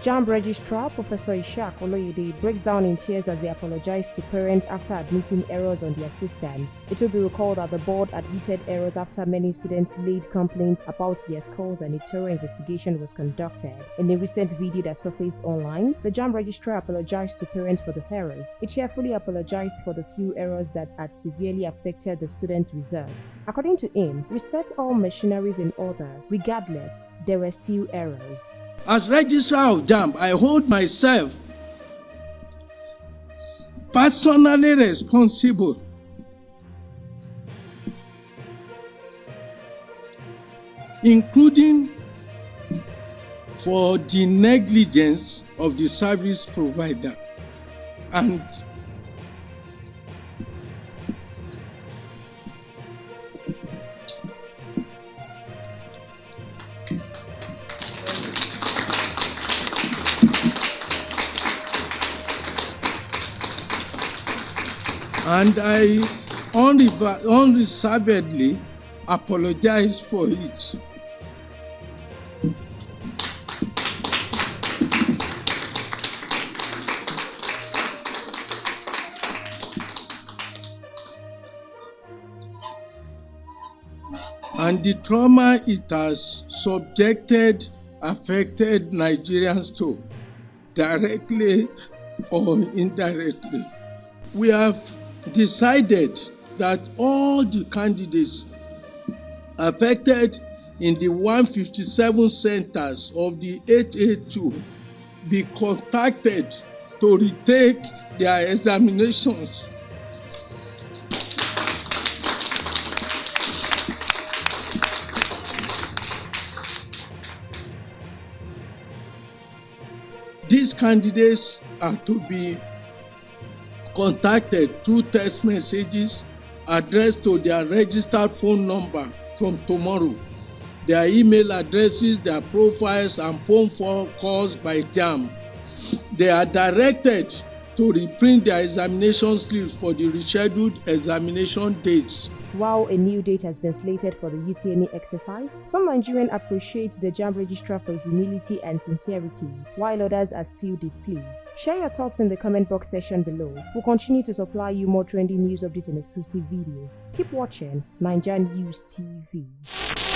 JAMB Registrar Professor Ishaq Oloyede breaks down in tears as they apologized to parents after admitting errors on their systems. It will be recalled that the board admitted errors after many students laid complaints about their scores and a thorough investigation was conducted. In a recent video that surfaced online, the JAMB Registrar apologized to parents for the errors. It cheerfully apologized for the few errors that had severely affected the students' results. According to him, we set all machineries in order. Regardless, there were still errors. As Registrar of JAMB, I hold myself personally responsible including for the negligence of the service provider and I unreservedly apologize for it. And the trauma it has affected Nigerians to, directly or indirectly. We have decided that all the candidates affected in the 157 centers of the 882 be contacted to retake their examinations. These candidates are to be contacted through text messages addressed to their registered phone number from tomorrow, their email addresses, their profiles, and phone calls by JAMB. They are directed to reprint their examination slips for the rescheduled examination dates. While a new date has been slated for the UTME exercise, some Nigerians appreciate the JAMB Registrar for his humility and sincerity, while others are still displeased. Share your thoughts in the comment box section below. We'll continue to supply you more trending news updates and exclusive videos. Keep watching Naija News TV.